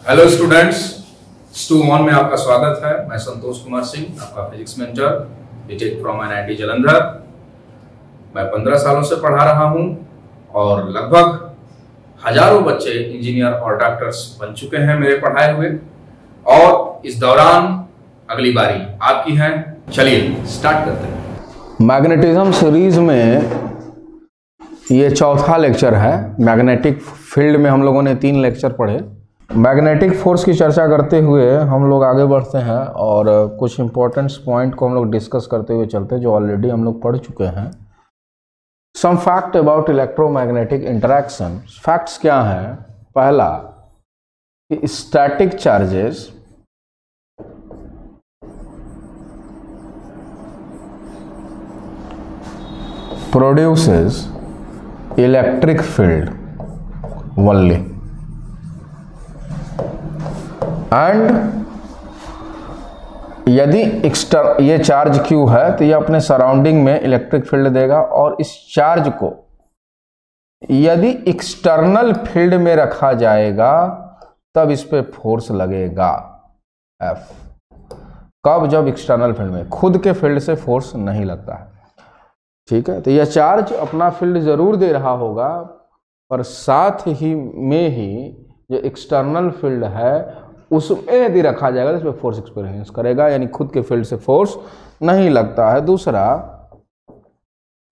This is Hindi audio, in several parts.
हेलो स्टूडेंट्स, स्टू वन में आपका स्वागत है। मैं संतोष कुमार सिंह, आपका physics mentor, BTech from NIT Jalandhar. मैं 15 सालों से पढ़ा रहा हूं और लगभग हजारों बच्चे इंजीनियर और डॉक्टर्स बन चुके हैं मेरे पढ़ाए हुए। और इस दौरान अगली बारी आपकी है। चलिए स्टार्ट करते हैं। मैग्नेटिज्म सीरीज में ये चौथा लेक्चर है। मैग्नेटिक फील्ड में हम लोगों ने 3 लेक्चर पढ़े। मैग्नेटिक फोर्स की चर्चा करते हुए हम लोग आगे बढ़ते हैं और कुछ इंपॉर्टेंट पॉइंट को हम लोग डिस्कस करते हुए चलते हैं जो ऑलरेडी हम लोग पढ़ चुके हैं। Some fact about electromagnetic interaction. Facts क्या हैं? पहला कि static charges produces electric field only and यदि ये चार्ज Q है तो ये अपने सराउंडिंग में इलेक्ट्रिक फील्ड देगा, और इस चार्ज को यदि एक्सटर्नल फील्ड में रखा जाएगा तब इस पे फोर्स लगेगा F। कब? जब एक्सटर्नल फील्ड में, खुद के फील्ड से फोर्स नहीं लगता है। ठीक है, तो यह चार्ज अपना फील्ड जरूर दे रहा होगा, पर साथ ही में ही जो एक्सटर्नल फील्ड है उसमें यदि रखा जाएगा तो इसमें फोर्स एक्सपीरियंस करेगा, यानी खुद के फील्ड से फोर्स नहीं लगता है। दूसरा,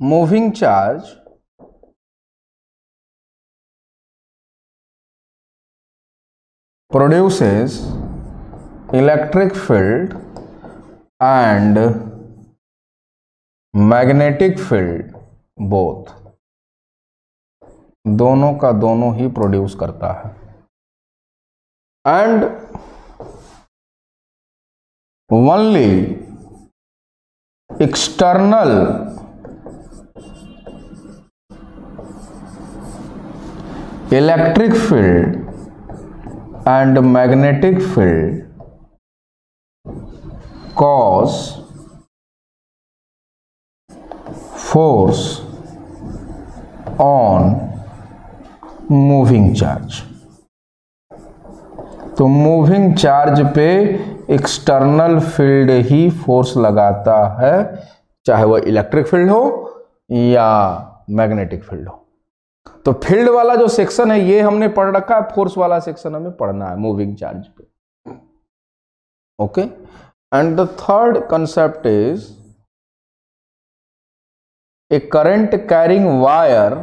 moving charge produces electric field and magnetic field both, दोनों का दोनों ही प्रोड्यूस करता है। And only external electric field and magnetic field cause force on moving charge. तो मूविंग चार्ज पे एक्सटर्नल फील्ड ही फोर्स लगाता है, चाहे वह इलेक्ट्रिक फील्ड हो या मैग्नेटिक फील्ड हो। तो फील्ड वाला जो सेक्शन है ये हमने पढ़ रखा है, फोर्स वाला सेक्शन हमें पढ़ना है मूविंग चार्ज पे। Okay, and the third concept is a current carrying wire.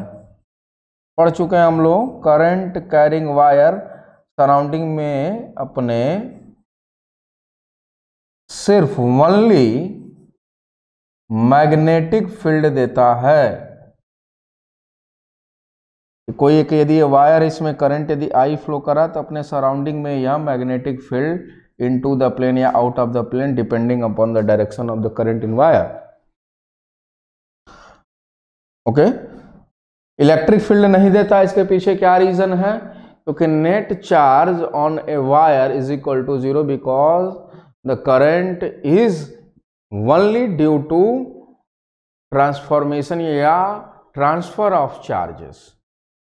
पढ़ चुके हैं हम लोग, करंट कैरिंग वायर सराउंडिंग में अपने सिर्फ ओनली मैग्नेटिक फील्ड देता है। कोई एक यदि वायर, इसमें करंट यदि आई फ्लो करा तो अपने सराउंडिंग में यह magnetic field into the plane या out of the plane depending upon the direction of the current in wire. Okay, electric field नहीं देता, इसके पीछे क्या रीजन है? क्योंकि net charge on a wire is equal to 0 because the current is only due to transformation या ट्रांसफर ऑफ चार्जेस।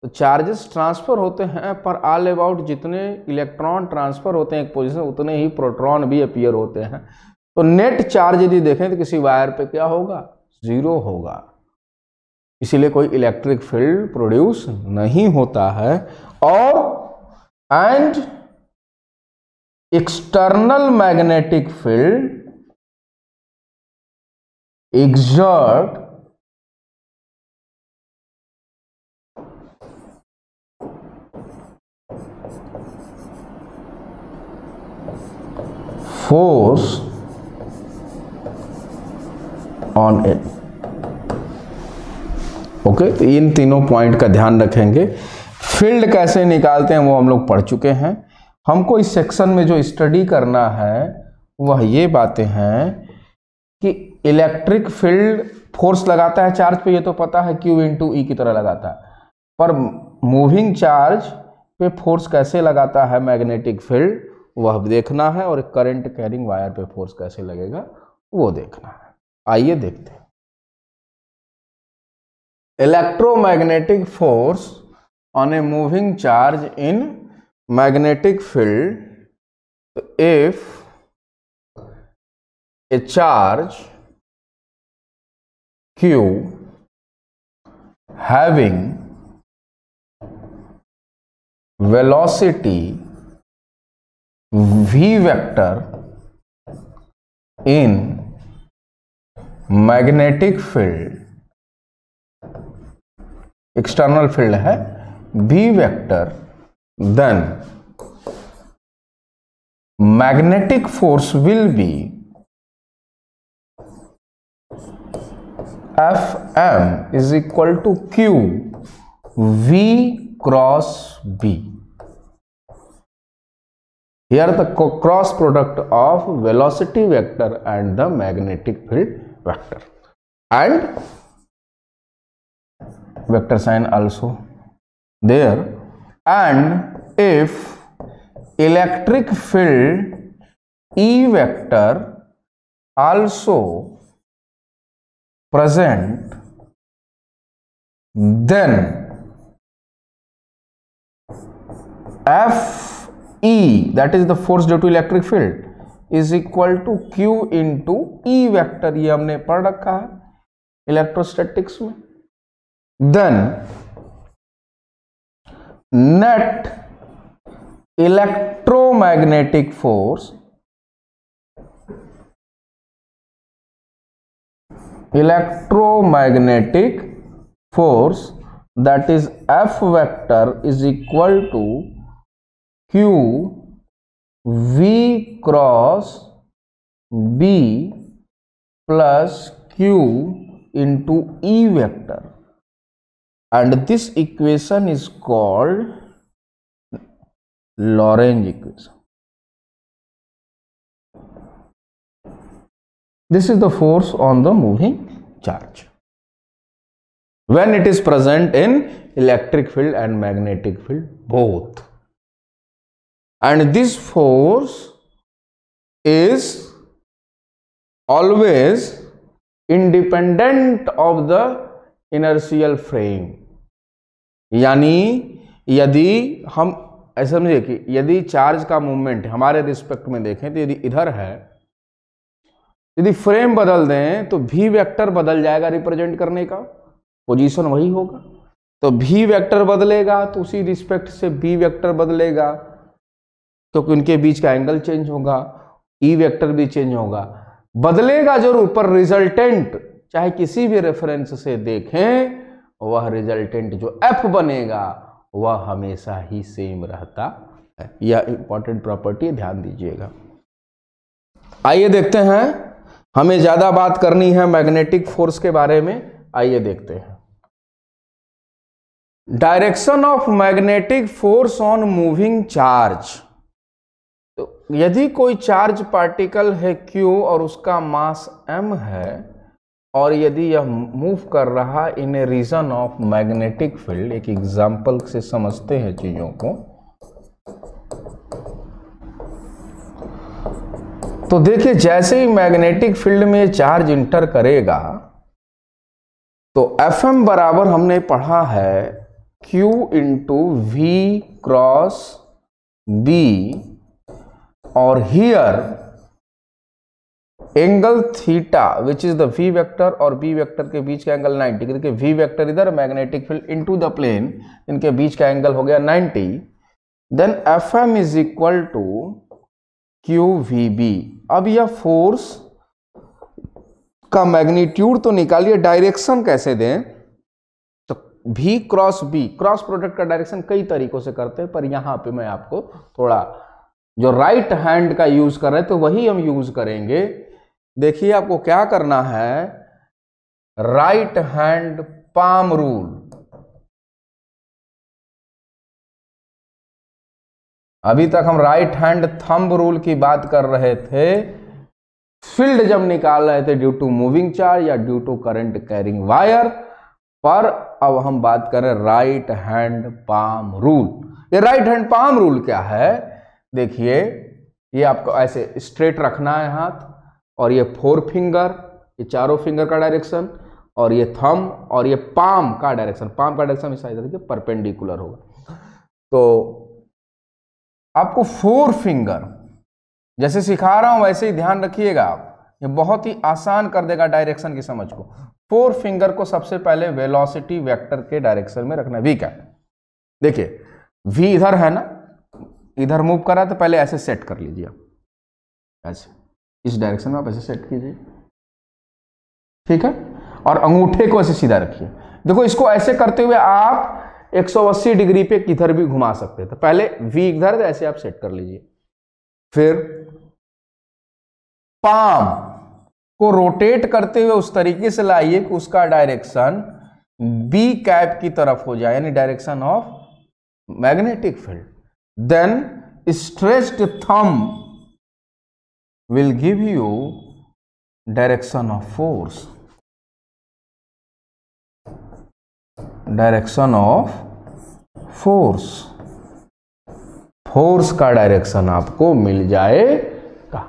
तो चार्जेस ट्रांसफर होते हैं, पर ऑल अबाउट जितने इलेक्ट्रॉन ट्रांसफर होते हैं एक पोजीशन उतने ही प्रोटॉन भी अपीयर होते हैं। तो नेट चार्ज यदि देखें तो किसी वायर पे क्या होगा? 0 होगा। इसीलिए कोई इलेक्ट्रिक फील्ड प्रोड्यूस नहीं होता है। और and external magnetic field exert force on it। Okay, तो इन तीनों पॉइंट का ध्यान रखेंगे। फील्ड कैसे निकालते हैं वो हम लोग पढ़ चुके हैं। हमको इस सेक्शन में जो स्टडी करना है वह ये बातें हैं कि इलेक्ट्रिक फील्ड फोर्स लगाता है चार्ज पे, ये तो पता है, Q इंटू ई की तरह लगाता है। पर मूविंग चार्ज पे फोर्स कैसे लगाता है मैग्नेटिक फील्ड, वह देखना है। और करंट कैरिंग वायर पे फोर्स कैसे लगेगा वो देखना है। आइए देखते हैं। Electromagnetic force on a moving charge in magnetic field, if a charge q having velocity v vector in magnetic field, external field है v vector, then magnetic force will be Fm is equal to Q V cross B. Here the cross product of velocity vector and the magnetic field vector, and vector sign also there. And if electric field E vector also present, then Fe, that is the force due to electric field, is equal to Q into E vector. ये हमने पढ़ रखा है इलेक्ट्रोस्टैटिक्स में. Then net electromagnetic force, that is F vector is equal to Q V cross B plus Q into E vector, and this equation is called Lorentz equation. This is the force on the moving charge when it is present in electric field and magnetic field both, and this force is always independent of the inertial frame. यानी यदि हम ऐसा समझिए कि यदि चार्ज का मूवमेंट हमारे रिस्पेक्ट में देखें तो यदि इधर है, यदि फ्रेम बदल दें तो v वेक्टर बदल जाएगा, रिप्रेजेंट करने का पोजीशन वही होगा. तो v वेक्टर बदलेगा तो उसी रिस्पेक्ट से b वेक्टर बदलेगा, तो उनके बीच का एंगल चेंज होगा, e वेक्टर भी चेंज होगा, बदलेगा जरूर, पर रिजल्टेंट चाहे किसी भी रेफरेंस से देखें वह रिजल्टेंट जो f बनेगा वह हमेशा ही सेम रहता है. यह इंपॉर्टेंट प्रॉपर्टी, ध्यान दीजिएगा. आइए देखते हैं, हमें ज्यादा बात करनी है मैग्नेटिक फोर्स के बारे में. आइए देखते हैं direction of magnetic force on moving charge. तो यदि कोई चार्ज पार्टिकल है Q और उसका मास m है, और यदि यह मूव कर रहा in a region of magnetic field, एक एग्जांपल से समझते हैं चीजों को. तो देखिए, जैसे ही मैग्नेटिक फील्ड में चार्ज इंटर करेगा तो Fm बराबर हमने पढ़ा है Q into V cross B, और here angle theta which is the V vector और B वेक्टर के बीच का एंगल 90. क्योंकि V वेक्टर इधर, magnetic field into the plane, इनके बीच का एंगल हो गया 90. Then Fm is equal to QVB. अब यह फोर्स का मैग्नीट्यूड तो निकालिए, डायरेक्शन कैसे दें? तो V cross B, cross product का डायरेक्शन कई तरीकों से करते हैं, पर यहां पे मैं आपको थोड़ा जो राइट हैंड का यूज कर रहे हैं तो वही हम यूज करेंगे. देखिए, आपको क्या करना है, राइट हैंड पाम रूल. अभी तक हम राइट हैंड थंब रूल की बात कर रहे थे फील्ड जब निकाल रहे थे ड्यू टू मूविंग चार्ज या due to current carrying wire, पर अब हम बात करें राइट हैंड पाम रूल. ये राइट हैंड पाम रूल क्या है? देखिए, ये आपको ऐसे स्ट्रेट रखना है हाथ, और ये 4 फिंगर, ये चारों फिंगर का डायरेक्शन, और ये थंब और ये पाम का डायरेक्शन. पाम का डायरेक्शन इस साइड देखिए परपेंडिकुलर होगा. तो आपको 4 फिंगर, जैसे सिखा रहा हूं वैसे ही ध्यान रखिएगा आप, ये बहुत ही आसान कर देगा डायरेक्शन की समझ को। 4 फिंगर को सबसे पहले वेलोसिटी वेक्टर के डायरेक्शन में रखना है। वी कैप, देखिए वी इधर है ना, इधर मूव कर रहा है तो पहले ऐसे सेट कर लीजिए, ऐसे इस डायरेक्शन में आप ऐसे सेट कीजिए, ठीक है। और अंगूठे को ऐसे सीधा रखिए। देखो इसको ऐसे करते हुए आप 180 डिग्री पे किधर भी घुमा सकते हैं। तो पहले वी इधर ऐसे आप सेट कर लीजिए, फिर पाम को रोटेट करते हुए उस तरीके से लाइए कि उसका डायरेक्शन बी कैप की तरफ हो जाए, यानी direction of magnetic field. Then stretched thumb will give you direction of force, direction of force, force का डायरेक्शन आपको मिल जाएगा,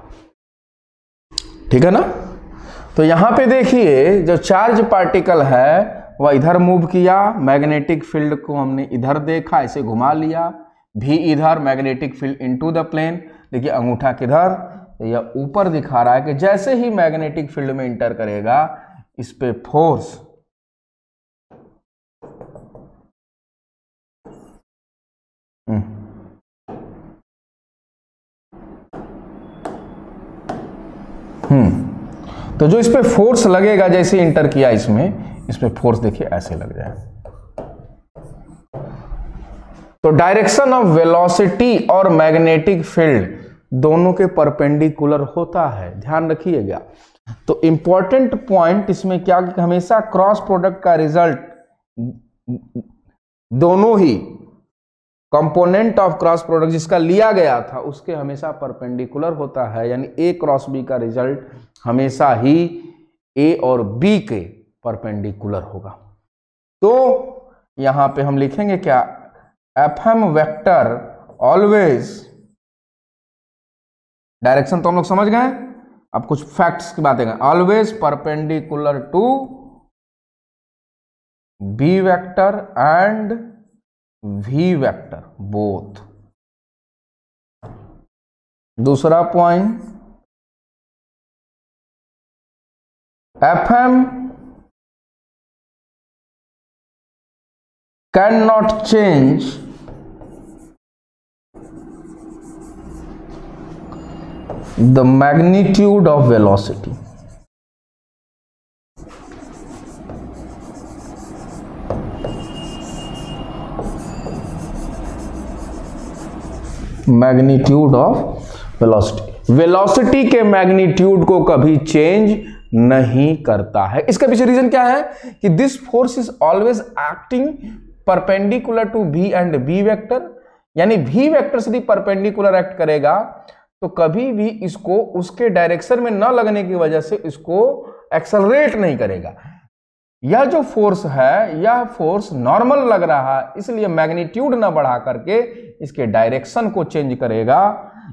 ठीक है ना। तो यहां पे देखिए जो चार्ज पार्टिकल है वह इधर मूव किया, मैग्नेटिक फील्ड को हमने इधर देखा, ऐसे घुमा लिया, भी इधर, magnetic field into the plane. देखिए अंगूठा किधर, यह ऊपर दिखा रहा है कि जैसे ही मैग्नेटिक फील्ड में इंटर करेगा इस पे फोर्स तो जो इस पे फोर्स लगेगा, जैसे इंटर किया इसमें, इस पे फोर्स देखिए ऐसे लग जाए। तो डायरेक्शन ऑफ वेलोसिटी और मैग्नेटिक फील्ड दोनों के परपेंडिकुलर होता है, ध्यान रखिएगा। तो इंपॉर्टेंट पॉइंट इसमें क्या, कि हमेशा क्रॉस प्रोडक्ट का रिजल्ट दोनों ही कंपोनेंट ऑफ क्रॉस प्रोडक्ट जिसका लिया गया था उसके हमेशा परपेंडिकुलर होता है, यानी ए क्रॉस बी का रिजल्ट हमेशा ही ए और बी के परपेंडिकुलर होगा। तो यहां पे हम लिखेंगे क्या, एफएम वेक्टर ऑलवेज, डायरेक्शन तो हम लोग समझ गए, अब कुछ फैक्ट्स की बातें करें। Always perpendicular to B vector and V vector both. दूसरा point, FM can not change the magnitude of velocity, magnitude of velocity, velocity के मैग्नीट्यूड को कभी चेंज नहीं करता है। इसका पीछे रीजन क्या है कि this force is always acting perpendicular to B and B vector, यानी बी वेक्टर से परपेंडिकुलर एक्ट करेगा, तो कभी भी इसको उसके डायरेक्शन में न लगने की वजह से इसको एक्सेलरेट नहीं करेगा। यह जो फोर्स है, यह फोर्स नॉर्मल लग रहा है, इसलिए मैग्नीट्यूड न बढ़ा करके इसके डायरेक्शन को चेंज करेगा।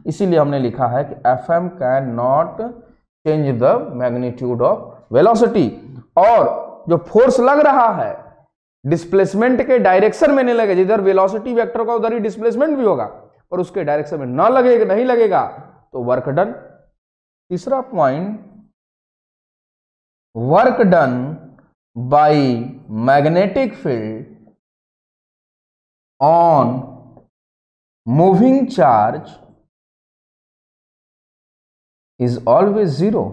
इसीलिए हमने लिखा है कि FM can not change the magnitude of velocity. और जो फोर्स लग रहा है डिस्प्लेसमेंट के डायरेक्शन में नहीं लगेगा, जिधर वेलोसिटी वेक्टर का उधर ही डिस्प्लेसमेंट भी होगा, और उसके डायरेक्शन में ना लगेगा, नहीं लगेगा तो वर्क डन। तीसरा point, work done by magnetic field on moving charge is always zero.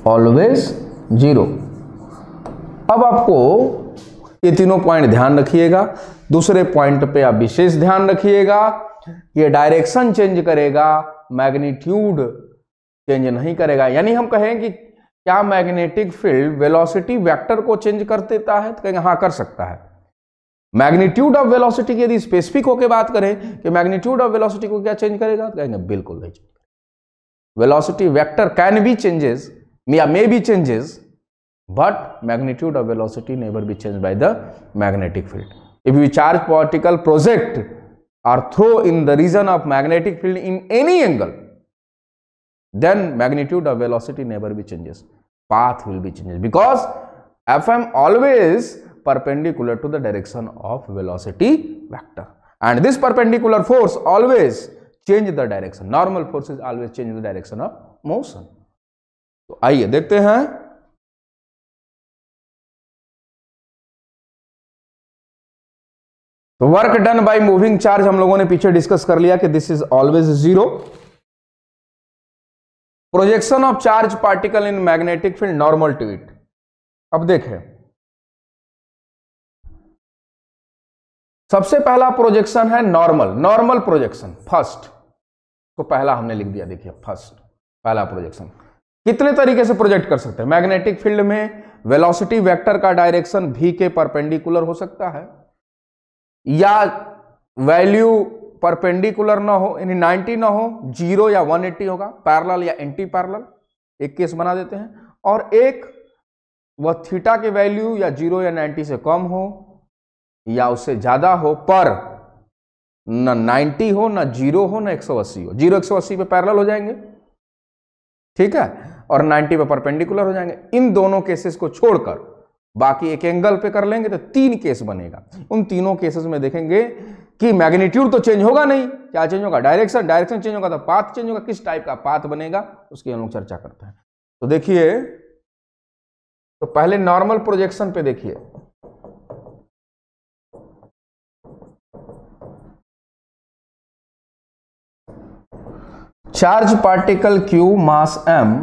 Always zero. अब आपको ये तीनों पॉइंट ध्यान रखिएगा। दूसरे पॉइंट पे आप विशेष ध्यान रखिएगा, ये डायरेक्शन चेंज करेगा, मैग्नीट्यूड चेंज नहीं करेगा। यानी हम कहें कि क्या मैग्नेटिक फील्ड वेलोसिटी वेक्टर को चेंज कर देता है, तो कहेंगे हाँ कर सकता है। मैग्नीट्यूड ऑफ वेलोसिटी की यदि स्पेसिफिक होकर बात करें कि मैग्नीट्यूड ऑफ वेलोसिटी को क्या चेंज करेगा, तो कहेंगे बिल्कुल नहीं change. Velocity vector can be changes या may be changes, but magnitude of velocity never be changed by the magnetic field. If you charge particle project or throw in the region of magnetic field in any angle, then magnitude of velocity never be changes, path will be changes, because Fm always perpendicular to the direction of velocity vector, and this perpendicular force always change the direction. Normal forces always change the direction of motion. तो आइए देखते हैं. तो work done by moving charge हम लोगों ने पीछे डिस्कस कर लिया कि this is always zero. Projection of charge particle in magnetic field normal to it. अब देखें, सबसे पहला प्रोजेक्शन है नॉर्मल. नॉर्मल प्रोजेक्शन फर्स्ट तो पहला हमने लिख दिया. देखिए फर्स्ट पहला प्रोजेक्शन कितने तरीके से प्रोजेक्ट कर सकते हैं. मैग्नेटिक फील्ड में वेलोसिटी वेक्टर का डायरेक्शन v के परपेंडिकुलर हो सकता है, या वैल्यू परपेंडिकुलर ना हो, यानी 90 ना हो, 0 या 180 होगा, पैरेलल या एंटी पैरेलल. एक केस बना देते हैं. और एक वह थीटा की वैल्यू या 0 या 90 से कम हो या उससे ज्यादा हो, पर न 90 हो, न 0 हो, न 180 हो. 0 180 पे पैरेलल हो जाएंगे, ठीक है, और 90 पे परपेंडिकुलर हो जाएंगे. इन दोनों केसेस को छोड़कर बाकी एक एंगल पे कर लेंगे तो 3 केस बनेगा. उन तीनों केसेस में देखेंगे कि मैग्नीट्यूड तो चेंज होगा नहीं. क्या चेंज होगा? डायरेक्शन. डायरेक्शन चेंज होगा तो पाथ चेंज होगा. किस टाइप का पाथ बनेगा उसकी हम लोग चर्चा करते हैं. तो देखिए, तो पहले नॉर्मल प्रोजेक्शन पे देखिए. Charge particle Q mass m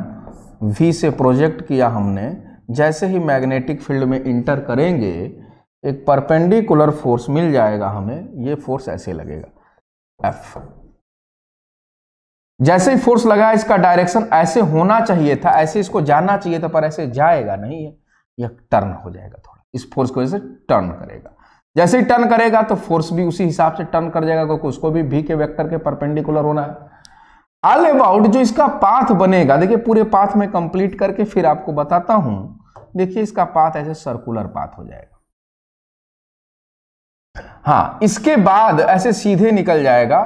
v से प्रोजेक्ट किया हमने. जैसे ही मैग्नेटिक फील्ड में इंटर करेंगे एक परपेंडिकुलर फोर्स मिल जाएगा हमें. ये फोर्स ऐसे लगेगा F. जैसे ही फोर्स लगा इसका डायरेक्शन ऐसे होना चाहिए था, ऐसे इसको जाना चाहिए था, पर ऐसे जाएगा नहीं है, यह टर्न हो जाएगा. थोड़ा इस फोर्स को ऐसे टर्न करेगा. जैसे ही टर्न करेगा तो फोर्स भी उसी हिसाब से टर्न कर जाएगा, क्योंकि उसको भी v के वेक्टर के परपेंडिकुलर होना है. ऑल अबाउट जो इसका पाथ बनेगा, देखिए पूरे पाथ में कंप्लीट करके फिर आपको बताता हूं. देखिए इसका पाथ ऐसे सर्कुलर पाथ हो जाएगा. हाँ, इसके बाद ऐसे सीधे निकल जाएगा,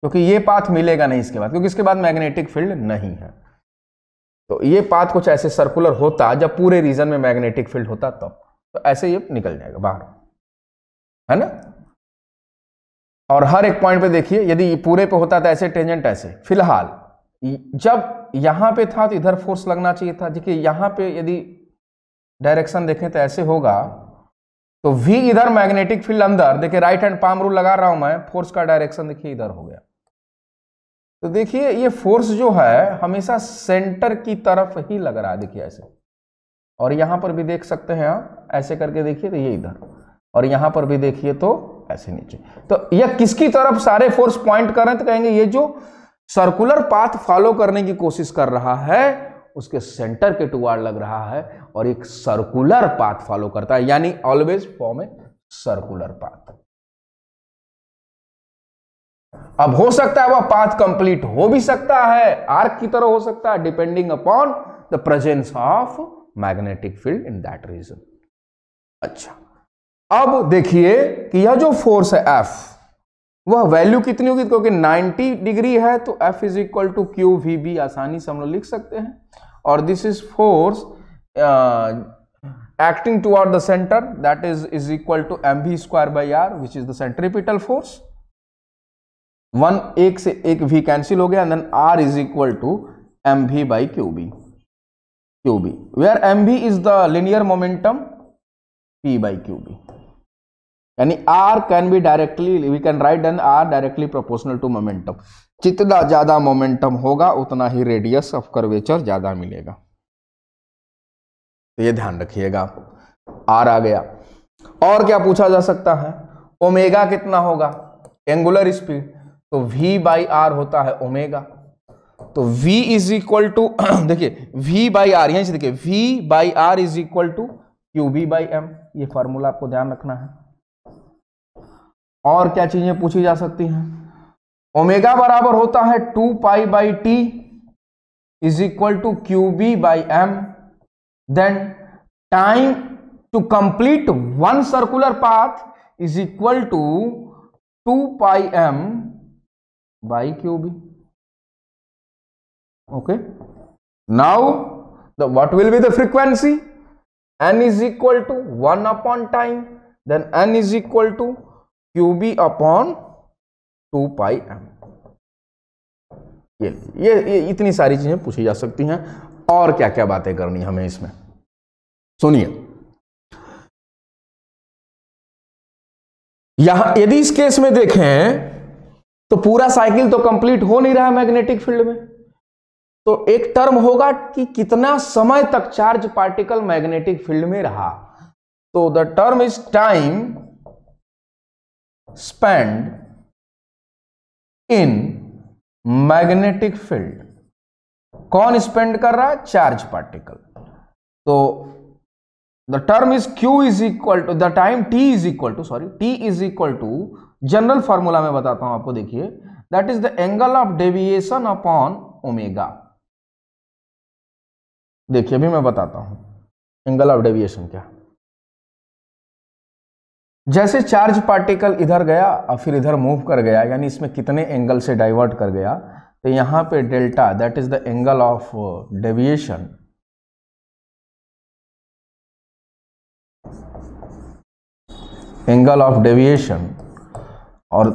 क्योंकि ये पाथ मिलेगा नहीं इसके बाद, क्योंकि इसके बाद मैग्नेटिक फील्ड नहीं है. तो ये पाथ कुछ ऐसे सर्कुलर होता जब पूरे रीजन में मैग्नेटिक फील्ड होता तब. तो ऐसे ये निकल जाएगा बाहर, है ना. और हर एक पॉइंट पे देखिए, यदि पूरे पे होता तो ऐसे टेंजेंट ऐसे. फिलहाल जब यहां पे था तो इधर फोर्स लगना चाहिए था. देखिए यहां पे यदि डायरेक्शन देखें तो ऐसे होगा, तो v इधर मैग्नेटिक फील्ड अंदर. देखिए राइट हैंड पाम रूल लगा रहा हूं मैं. फोर्स का डायरेक्शन देखिए इधर हो गया. तो देखिए ये फोर्स जो है हमेशा सेंटर की तरफ ही लग रहा है. देखिए ऐसे, और यहां पर भी देख सकते हैं आप, ऐसे करके देखिए तो ये इधर, और यहां पर भी देखिए तो ऐसे नीचे. तो यह किसकी तरफ सारे फोर्स पॉइंट कर रहे हैं? तो कहेंगे ये जो सर्कुलर पाथ फॉलो करने की कोशिश कर रहा है उसके सेंटर के टुवार्ड लग रहा है, और एक सर्कुलर पाथ फॉलो करता है, यानी always form a circular path. अब हो सकता है वह पाथ कंप्लीट हो भी सकता है, आर्क की तरह हो सकता है, depending upon the presence of magnetic field in that region. अच्छा, अब देखिए कि यह जो फोर्स है F, वह वैल्यू कितनी होगी? क्योंकि 90 डिग्री है तो F is equal to Q V B आसानी से हम लोग लिख सकते हैं. और this is force acting toward the centre, that is equal to mv square by R, which is the centripetal force. एक से एक v कैंसिल हो गया, and then r is equal to mv by QB, where mv is the linear momentum p by QB. यानी r can be directly, we can write an r directly proportional to momentum. जितना ज्यादा मोमेंटम होगा उतना ही रेडियस ऑफ कर्वेचर ज्यादा मिलेगा. तो ये ध्यान रखिएगा. r आ गया. और क्या पूछा जा सकता है? ओमेगा कितना होगा? Angular speed. तो v बाई आर होता है ओमेगा. तो v इज इक्वल टू, देखिए v बाई आर, यहीं से देखिए v by R is equal to Q B by M. ये फॉर्मूला आपको ध्यान रखना है. और क्या चीजें पूछी जा सकती हैं? ओमेगा बराबर होता है 2 pi by T is equal to Q B by M. Then time to complete one circular path is equal to 2 pi M by Q B. Okay, now what will be the frequency? n is equal to 1 upon time, then n is equal to QB upon 2 pi m। ये इतनी सारी चीजें पूछी जा सकती हैं। और क्या क्या बातें करनी हमें इसमें, सुनिए। यहां यदि इस केस में देखें तो पूरा साइकिल तो कंप्लीट हो नहीं रहा है मैग्नेटिक फील्ड में, तो एक टर्म होगा कि कितना समय तक चार्ज पार्टिकल मैग्नेटिक फील्ड में रहा। तो the term is time spend in magnetic field. कौन स्पेंड कर रहा है? Charge particle. तो the term is Q is equal to the time T is equal to T is equal to, general formula में बताता हूं आपको, देखिए, that is the angle of deviation upon omega. देखिए अभी मैं बताता हूं एंगल ऑफ डेविएशन क्या। जैसे चार्ज पार्टिकल इधर गया और फिर इधर मूव कर गया, यानी इसमें कितने एंगल से डाइवर्ट कर गया, तो यहां पे delta that is the angle of deviation, angle of deviation, और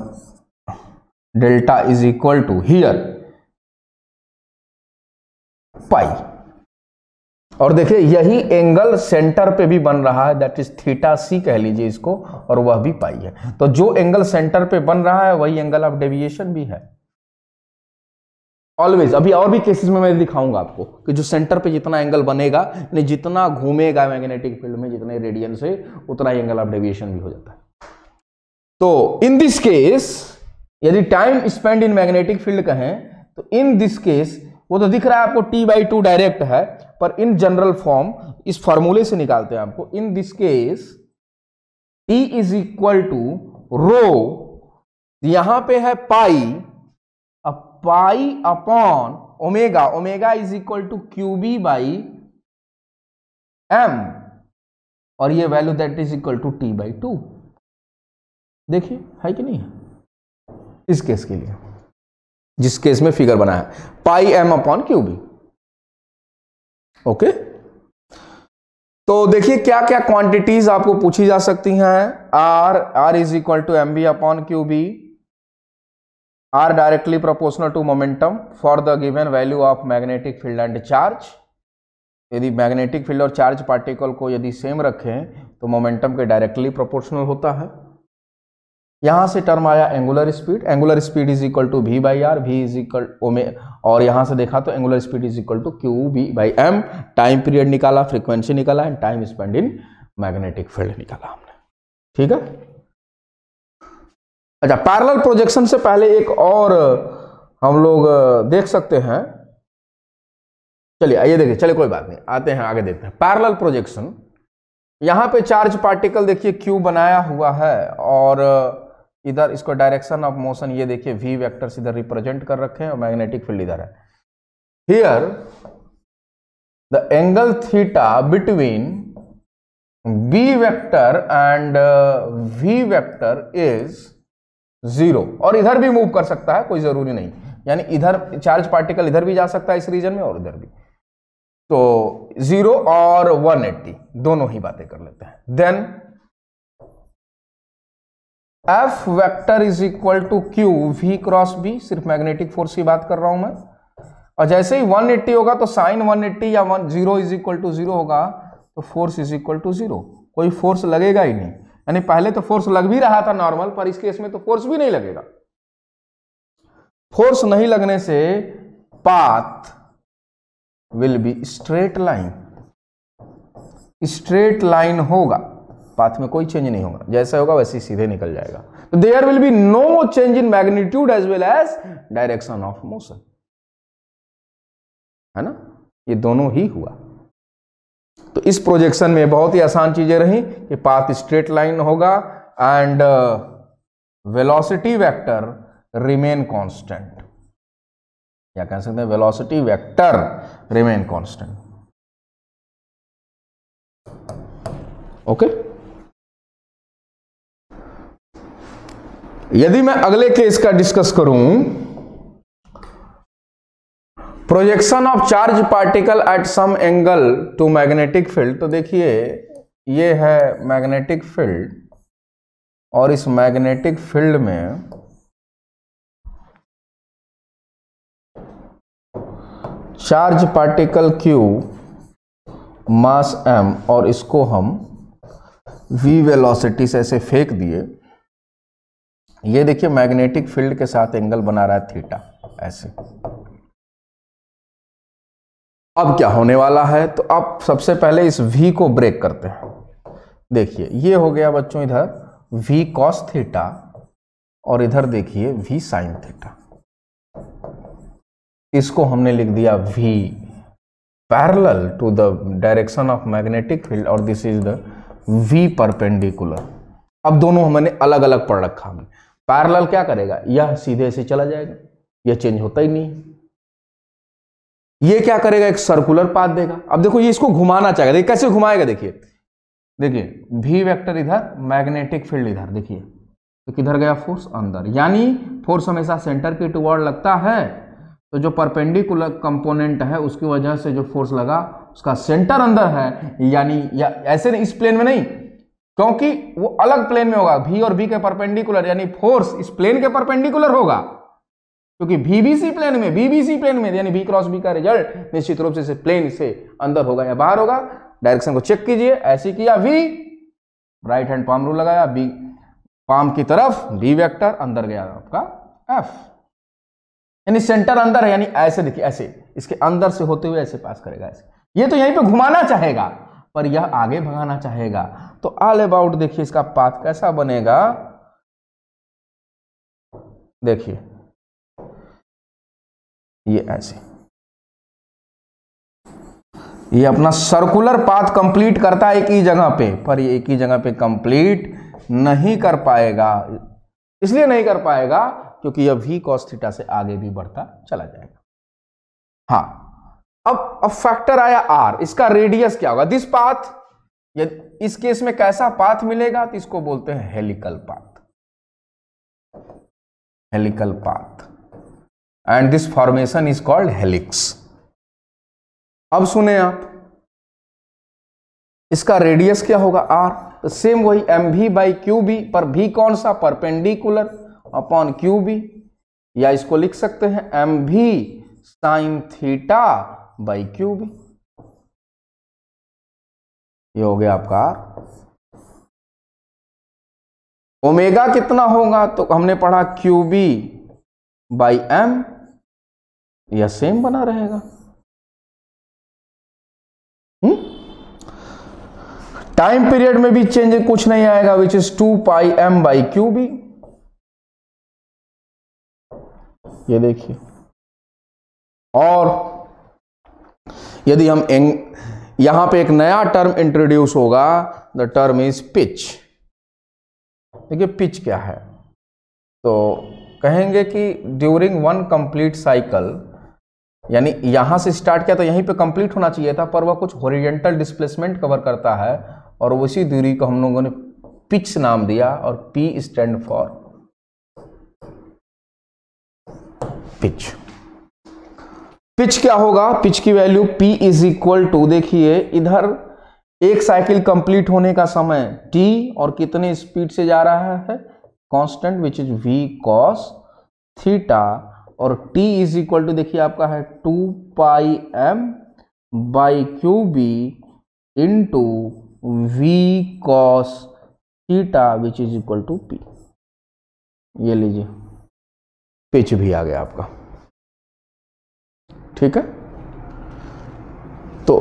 delta is equal to here pi. और देखिए यही एंगल सेंटर पे भी बन रहा है, दैट इज थीटा सी कह लीजिए इसको, और वह भी पाई है। तो जो एंगल सेंटर पे बन रहा है वही एंगल ऑफ डेविएशन भी है ऑलवेज। अभी और भी केसेस में मैं दिखाऊंगा आपको कि जो सेंटर पे जितना एंगल बनेगा, यानी जितना घूमेगा मैग्नेटिक फील्ड में जितने रेडियन से, उतना एंगल ऑफ डेविएशन भी हो जाता है। तो इन दिस केस यदि time spend in magnetic field कहें तो इन दिस केस, वो तो दिख रहा है आपको T/2 डायरेक्ट है, पर इन जनरल फॉर्म इस फॉर्मूले से निकालते हैं आपको। In this case T is equal to rho, यहां पे है पाई, अब pi upon omega, omega is equal to QB by M, और ये value that is equal to T/2। देखिए है कि नहीं है इस केस के लिए, जिस केस में फिगर बना है, पाई M अपॉन QB। ओके, तो देखिए क्या क्या क्वांटिटीज आपको पूछी जा सकती हैं। R is equal to MB upon QB, R directly proportional to momentum for the given value of magnetic field and charge. यदि मैग्नेटिक फील्ड और चार्ज पार्टिकल को यदि सेम रखें तो मोमेंटम के डायरेक्टली प्रोपोर्शनल होता है। यहां से टर्म आया angular speed, angular speed is equal to V/R, V is equal omega, और यहां से देखा तो angular speed is equal to QB/M। Time period निकाला, फ्रीक्वेंसी निकाला, and time spend in magnetic field निकाला हमने। ठीक है, अच्छा, पैरेलल प्रोजेक्शन से पहले एक और हम लोग देख सकते हैं। चलिए ये देखिए, चलिए कोई बात नहीं, आते हैं आगे देखते हैं पैरेलल प्रोजेक्शन। यहां पे चार्ज पार्टिकल देखिए Q बनाया हुआ है, और इधर इसको डायरेक्शन ऑफ मोशन ये देखिए V वेक्टर्स इधर रिप्रेजेंट कर रखे हैं, और मैग्नेटिक फील्ड इधर है। Here the angle theta between B vector and V vector is 0, और इधर भी मूव कर सकता है, कोई जरूरी नहीं, यानी इधर चार्ज पार्टिकल इधर भी जा सकता है इस रीजन में, और इधर भी। तो 0 और 180 दोनों ही बातें कर लेते हैं। Then F vector is equal to Q V cross B, सिर्फ मैग्नेटिक फोर्स की बात कर रहा हूं मैं। और जैसे ही 180 होगा तो साइन 180 या 0 इज इक्वल टू 0 होगा, तो फोर्स इज इक्वल टू 0, कोई फोर्स लगेगा ही नहीं। यानी पहले तो फोर्स लग भी रहा था नॉर्मल, पर इस केस में तो फोर्स भी नहीं लगेगा। फोर्स नहीं लगने से path will be straight line, straight line होगा, पाथ में कोई चेंज नहीं होगा, जैसा होगा वैसे ही सीधे निकल जाएगा। तो there will be no change in magnitude as well as direction of motion, है ना, ये दोनों ही हुआ। तो इस प्रोजेक्शन में बहुत ही आसान चीजें रही कि पाथ स्ट्रेट लाइन होगा and velocity vector remain constant, या कह सकते हैं velocity vector remain constant. Okay, यदि मैं अगले केस का डिस्कस करूं projection of charge particle at some angle to magnetic field. तो देखिए ये है मैग्नेटिक फील्ड, और इस मैग्नेटिक फील्ड में charge particle Q, mass m, और इसको हम v वेलोसिटी से ऐसे फेंक दिए। ये देखिए मैग्नेटिक फील्ड के साथ एंगल बना रहा है थीटा ऐसे। अब क्या होने वाला है, तो अब सबसे पहले इस v को ब्रेक करते हैं। देखिए ये हो गया बच्चों इधर v cos थीटा, और इधर देखिए v sin थीटा। इसको हमने लिख दिया v parallel to the direction of magnetic field, और this is the v perpendicular. अब दोनों हमने अलग अलग पढ़ रखा। हमने पैरेलल क्या करेगा, यह सीधे से चला जाएगा, यह चेंज होता ही नहीं। ये क्या करेगा, एक सर्कुलर पाथ देगा। अब देखो ये इसको घुमाना चाहेगा, देखिए कैसे घुमाएगा। देखिए v वेक्टर इधर, मैग्नेटिक फील्ड इधर। देखिए तो किधर गया, फोर्स अंदर, यानी फोर्स हमेशा सेंटर के टुवर्ड लगता है। तो जो परपेंडिकुलर कंपोनेंट है उसकी वजह से जो फोर्स लगा उसका सेंटर अंदर है, यानी या ऐसे नहीं, इस प्लेन में नहीं, क्योंकि वो अलग प्लेन में होगा। v और v के परपेंडिकुलर, यानी फोर्स इस प्लेन के परपेंडिकुलर होगा, क्योंकि VBC प्लेन में, BBC प्लेन में, यानी v क्रॉस b का रिजल्ट निश्चित रूप से प्लेन से अंदर होगा या बाहर होगा। डायरेक्शन को चेक कीजिए, ऐसे किया v, right hand palm rule लगाया, b पाम की तरफ v वेक्टर, अंदर गया आपका f, यानी सेंटर अंदर है, यानी ऐसे देखिए, ऐसे इसके अंदर से होते हुए ऐसे पास करेगा ऐसे। ये तो यहीं पे घुमाना चाहेगा, पर यह आगे भगाना चाहेगा। तो ऑल अबाउट देखिए इसका पाथ कैसा बनेगा। देखिए ये ऐसे, ये अपना सर्कुलर पाथ कंप्लीट करता है एक ही जगह पे, पर ये एक ही जगह पे कंप्लीट नहीं कर पाएगा। इसलिए नहीं कर पाएगा क्योंकि यह v cos थीटा से आगे भी बढ़ता चला जाएगा। हाँ, अब फैक्टर आया r, इसका रेडियस क्या होगा, दिस पाथ। इस केस में कैसा पाथ मिलेगा, तो इसको बोलते हैं helical path, helical path, and this formation is called helix. अब सुने आप, इसका रेडियस क्या होगा r, तो सेम वही mv बाई क्यूबी, पर v कौन सा, परपेंडिकुलर अपॉन क्यूबी, या इसको लिख सकते हैं mv sine theta by QB. ये हो गया आपका r। ओमेगा कितना होगा, तो हमने पढ़ा क्यूबी बाई m, यह सेम बना रहेगा। टाइम पीरियड में भी चेंज कुछ नहीं आएगा, which is 2 pi m by QB. ये देखिए, और यदि हम यहां पे एक नया टर्म इंट्रोड्यूस होगा, द टर्म इज पिच। देखिए पिच क्या है, तो कहेंगे कि ड्यूरिंग वन कंप्लीट साइकिल, यानी यहां से स्टार्ट किया तो यहीं पे कंप्लीट होना चाहिए था, पर वह कुछ हॉरिजॉन्टल डिस्प्लेसमेंट कवर करता है, और उसी दूरी को हम लोगों ने पिच नाम दिया, और P stand for pitch. Pitch क्या होगा, पिच की value P is equal to, देखिए इधर एक साइकिल कंप्लीट होने का समय t, और कितने स्पीड से जा रहा है, constant, which is v cos theta, और t इज इक्वल टू देखिए आपका है 2 pi m by QB into v cos theta, which is equal to p। ये लीजिए पिच भी आ गया आपका, ठीक है। तो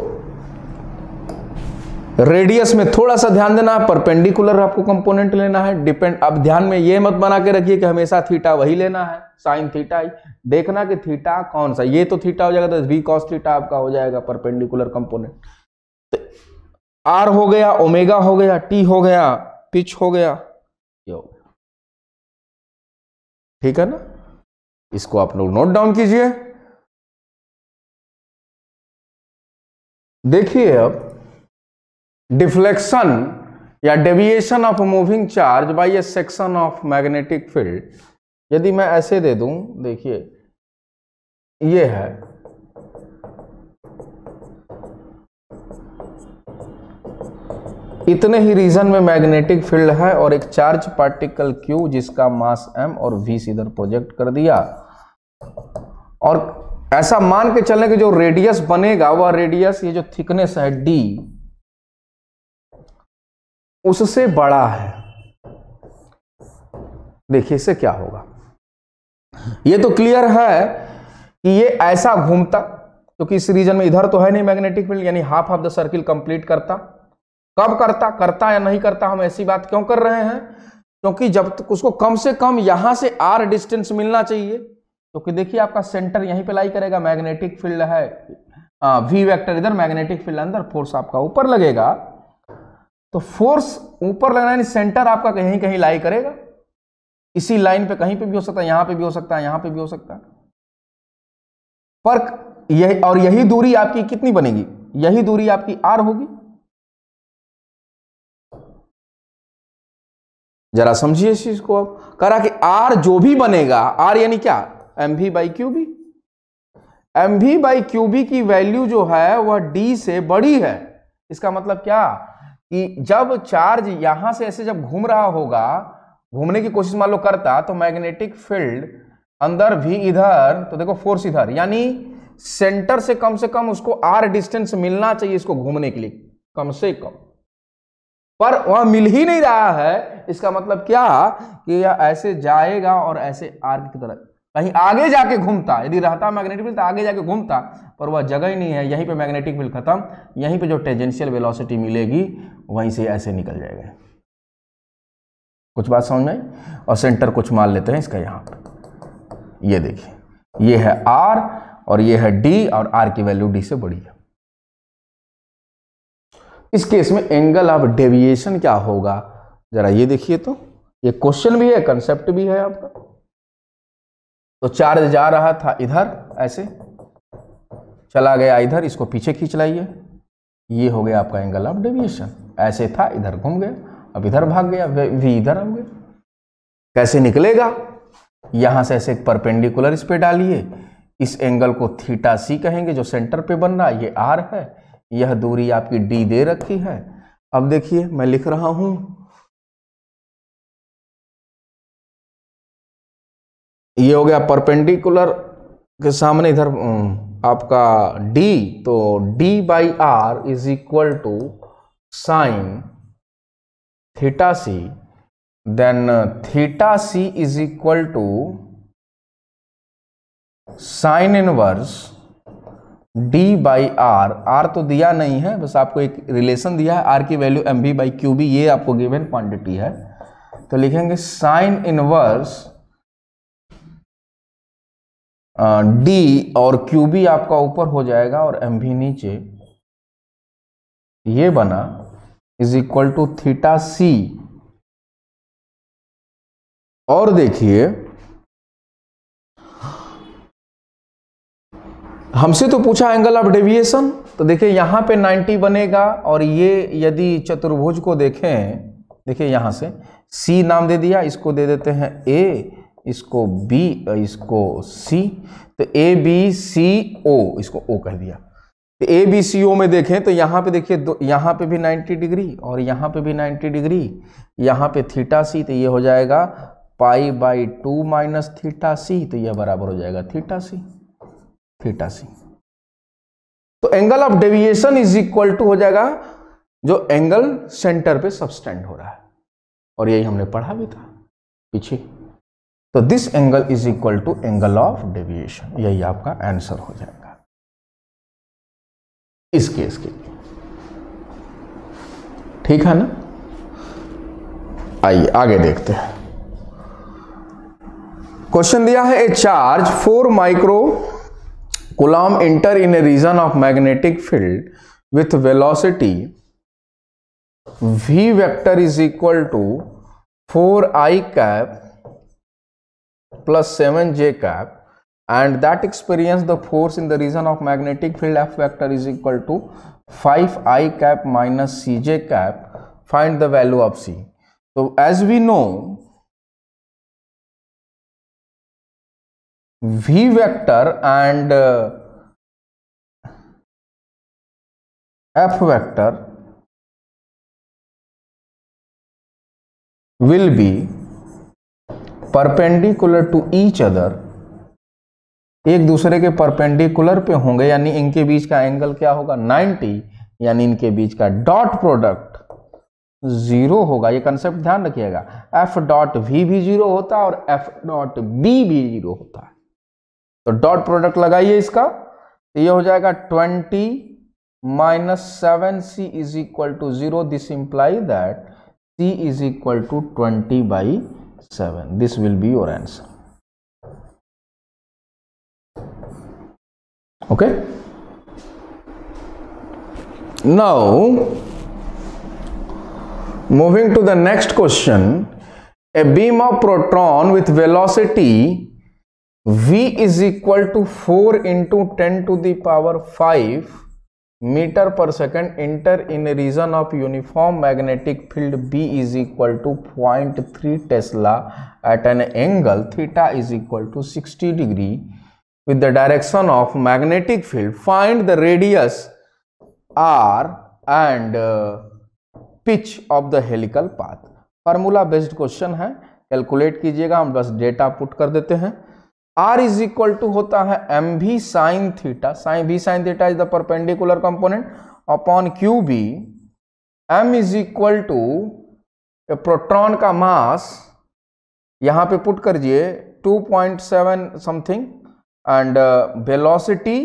रेडियस में थोड़ा सा ध्यान देना है, परपेंडिकुलर आपको कंपोनेंट लेना है, डिपेंड। अब ध्यान में ये मत बना के रखिए कि हमेशा थीटा वही लेना है, साइन थीटा ही देखना कि थीटा कौन सा, ये तो थीटा हो जाएगा, तो v cos थीटा आपका हो जाएगा परपेंडिकुलर कंपोनेंट। तो r हो गया, ओमेगा हो गया, t हो गया, पिच हो गया, ये हो गया, ठीक है ना। इसको आप लोग नोट डाउन कीजिए। देखिए अब डिफ्लेक्शन या deviation of moving charge by A section of magnetic field, यदि मैं ऐसे दे दूं, देखिए ये है इतने ही रीजन में मैग्नेटिक फील्ड है और एक चार्ज पार्टिकल Q जिसका मास m और v इधर प्रोजेक्ट कर दिया, और ऐसा मान के चलने कि जो रेडियस बनेगा वह रेडियस, ये जो थिकनेस है d, उससे बड़ा है। देखिए इससे क्या होगा। ये तो क्लियर है कि ये ऐसा घूमता, क्योंकि इस रीजन में इधर तो है नहीं मैग्नेटिक फील्ड, यानी half of the circle complete करता। कब करता या नहीं करता, हम ऐसी बात क्यों कर रहे हैं, क्योंकि जब तक उसको कम से कम यहां से r डिस्टेंस मिलना चाहिए, क्योंकि देखिए आपका सेंटर यहीं पे लाई करेगा, मैग्नेटिक फील्ड है v वेक्टर इधर, मैग्नेटिक फील्ड अंदर, फोर्स आपका ऊपर लगेगा। तो फोर्स ऊपर लगना यानी सेंटर आपका कहीं कहीं लाई करेगा, इसी लाइन पे कहीं पे भी हो सकता है, यहां पे भी हो सकता है, यहां पे भी हो सकता है। फर्क यही, और यही दूरी आपकी कितनी बनेगी, यही दूरी आपकी r होगी। जरा समझिए इस चीज को। अब कह रहा कि r जो भी बनेगा, r यानी क्या, mv by QB, mv by QB की वैल्यू जो है वह d से बड़ी है। इसका मतलब क्या कि जब चार्ज यहां से ऐसे जब घूम रहा होगा, घूमने की कोशिश मान लो करता, तो मैग्नेटिक फील्ड अंदर भी इधर, तो देखो फोर्स इधर, यानी सेंटर से कम उसको r डिस्टेंस मिलना चाहिए इसको घूमने के लिए, कम से कम, पर वह मिल ही नहीं रहा है। इसका मतलब क्या कि यह ऐसे जाएगा और ऐसे आर्क की तरह कहीं आगे जाके घूमता, यदि रहता मैग्नेटिक फील्ड तो आगे जाके घूमता, पर वह जगह ही नहीं है, यहीं पे मैग्नेटिक फील्ड खत्म, यहीं पे जो टेंजेंशियल वेलोसिटी मिलेगी वहीं से ऐसे निकल जाएगा। कुछ बात समझ में आई? और सेंटर कुछ मान लेते हैं इसका यहां पे, ये देखिए ये है r और ये है d, और r की वैल्यू d से बड़ी है। इस केस में एंगल ऑफ डेविएशन क्या होगा, जरा ये देखिए। तो ये क्वेश्चन भी है, कंसेप्ट भी है आपका। तो चार्ज जा रहा था इधर, ऐसे चला गया इधर, इसको पीछे खींच लाइए, ये हो गया आपका एंगल ऑफ डेविएशन। ऐसे था, इधर घूम गया, अब इधर भाग गया, v इधर आ गया। कैसे निकलेगा, यहां से ऐसे एक परपेंडिकुलर इस पे डालिए, इस एंगल को थीटा सी कहेंगे, जो सेंटर पे बन रहा है, ये r है, यह दूरी आपकी d दे रखी है। अब देखिए मैं लिख रहा हूं, ये हो गया परपेंडिकुलर के सामने इधर आपका d, तो d by R is equal to sine theta C, then theta C is equal to sine inverse d by R. r तो दिया नहीं है, बस आपको एक रिलेशन दिया है, r की वैल्यू mv बाई क्यूबी, ये आपको गिवन क्वांटिटी है। तो लिखेंगे साइन इनवर्स d, और क्यूबी आपका ऊपर हो जाएगा और mv नीचे, ये बना इज इक्वल टू थीटा सी। और देखिए हमसे तो पूछा एंगल ऑफ डेविएशन, तो देखिए यहां पे 90 बनेगा, और ये यदि चतुर्भुज को देखें, देखिए यहां से C नाम दे दिया, इसको दे देते हैं A, इसको B, इसको C, तो ABCO, इसको O कह दिया। तो ABCO में देखें तो यहां पे देखिए, यहां पे भी 90 डिग्री और यहां पे भी 90 डिग्री, यहां पे थीटा सी, तो ये हो जाएगा pi by 2 minus theta C, तो यह बराबर हो जाएगा थीटा सी। तो angle of deviation is equal to हो जाएगा जो एंगल सेंटर पे सबस्टेंड हो रहा है, और यही हमने पढ़ा भी था पीछे। तो this angle is equal to angle of deviation, यही आपका आंसर हो जाएगा इस केस के लिए। ठीक है ना? आइए आगे देखते हैं। क्वेश्चन दिया है, a charge 4 micro coulomb enter in a region of magnetic field with velocity v vector is equal to 4i cap plus 7j cap, and that experience the force in the region of magnetic field F vector is equal to 5i cap minus cj cap. Find the value of c. So as we know, v vector and F vector will be perpendicular to each other, एक दूसरे के परपेंडिकुलर पे होंगे, यानी इनके बीच का एंगल क्या होगा 90, यानी इनके बीच का डॉट प्रोडक्ट 0 होगा। ये कंसेप्ट ध्यान रखिएगा, एफ डॉट वी भी 0 होता है और एफ डॉट बी भी 0 होता है। तो डॉट प्रोडक्ट लगाइए इसका, तो ये हो जाएगा 20 minus 7c is equal to 0. This implies that c is equal to 20/7. This will be your answer. Okay. Now, moving to the next question, a beam of proton with velocity v is equal to 4 into 10 to the power 5 meter per second enter in a region of uniform magnetic field B is equal to 0.3 Tesla at an angle theta is equal to 60 degree with the direction of magnetic field. Find the radius r and pitch of the helical path. Formula based question है, कैलकुलेट कीजिएगा, हम बस डेटा पुट कर देते हैं। R इज इक्वल टू होता है एम भी साइन थीटा, साइन भी sine theta is the perpendicular component upon Q B. M is equal to proton का मास यहां पे पुट करिए 2.7 something and velocity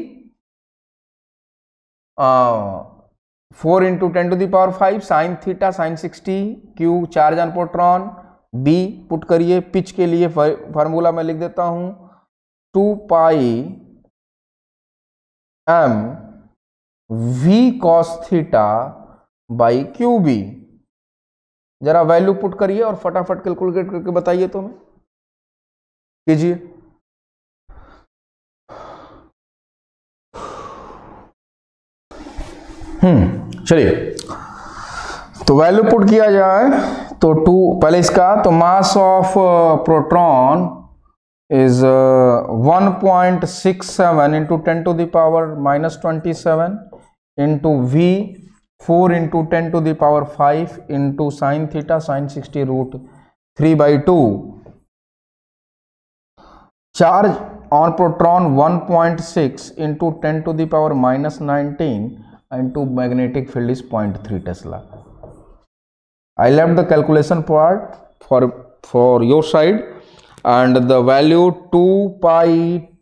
4 into 10 to the power 5 sine theta sine 60, Q charge on proton, B put करिए। पिच के लिए फार्मूला मैं लिख देता हूं 2 pi m v cos theta by Q B. जरा वैल्यू पुट करिए और फटाफट कैलकुलेट करके बताइए तो मैं कीजिए। चलिए तो वैल्यू पुट किया जाए तो 2 पहले इसका तो mass of proton is 1.67 into 10 to the power minus 27 into V 4 into 10 to the power 5 into sin theta sin 60 root 3/2. Charge on proton 1.6 into 10 to the power minus 19 into magnetic field is 0.3 Tesla. I left the calculation part for your side. And the value 2 pi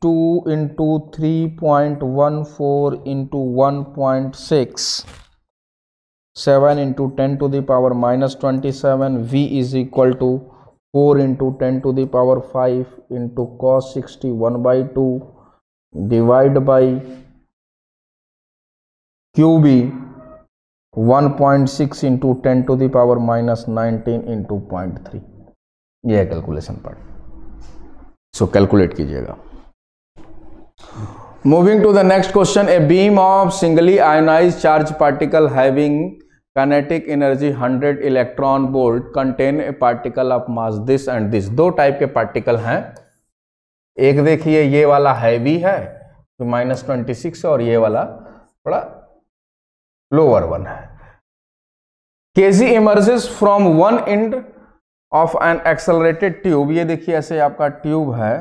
2 into 3.14 into 1.6 7 into 10 to the power minus 27 V is equal to 4 into 10 to the power 5 into cos 60 1/2 divide by QB 1.6 into 10 to the power minus 19 into 0.3। यह है कैलकुलेशन पार्ट, सो कैलकुलेट कीजिएगा। Moving to the next question, a beam of singly ionised charge particle having kinetic energy 100 electron volt contain a particle of mass this and this. दो टाइप के पार्टिकल हैं, एक देखिए ये वाला हैवी है तो -26 और ये वाला थोड़ा लोअर वन है। KG emerges from one end of N accelerated tube. ये देखिए ऐसे आपका ट्यूब है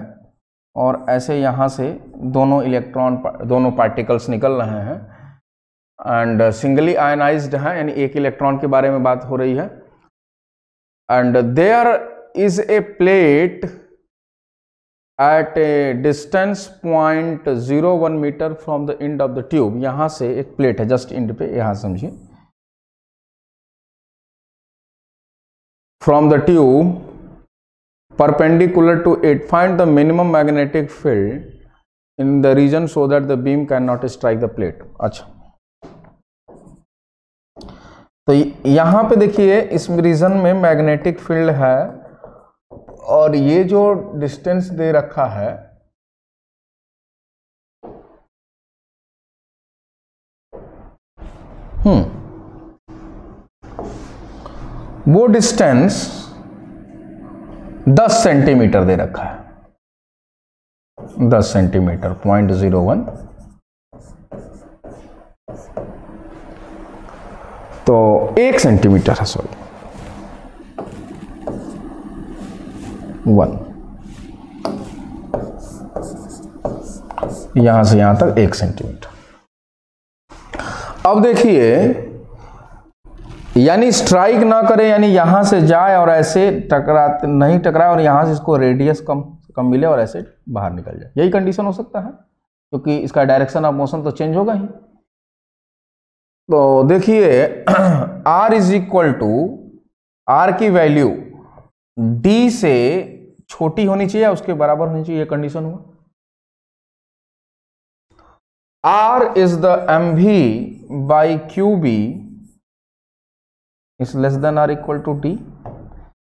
और ऐसे यहाँ से दोनों पार्टिकल्स निकल रहे हैं एंड सिंगली आयनाइज्ड है, यानी एक इलेक्ट्रॉन के बारे में बात हो रही है। And there is a plate at a distance 0.01 metre from the end of the tube. यहां से एक प्लेट है जस्ट एंड पे, यहां समझिए, from the tube perpendicular to it. Find the minimum magnetic field in the region so that the beam cannot strike the plate. अच्छा, तो यहां पे देखिए इस रीजन में मैग्नेटिक फील्ड है और ये जो डिस्टेंस दे रखा है वो डिस्टेंस 10 सेंटीमीटर दे रखा है, 10 सेंटीमीटर 0.01। तो 1 सेंटीमीटर है, सॉरी 1, यहां से यहां तक 1 सेंटीमीटर। अब देखिए, यानी स्ट्राइक ना करे, यानी यहां से जाए और ऐसे टकराते नहीं टकराए, और यहां से इसको रेडियस कम मिले और ऐसे बाहर निकल जाए, यही कंडीशन हो सकता है, क्योंकि इसका डायरेक्शन ऑफ मोशन तो चेंज होगा ही। तो देखिए, r is equal to, r की वैल्यू d से छोटी होनी चाहिए, उसके बराबर होनी चाहिए, ये कंडीशन हुआ। r is the mv by qb is less than R equal to d,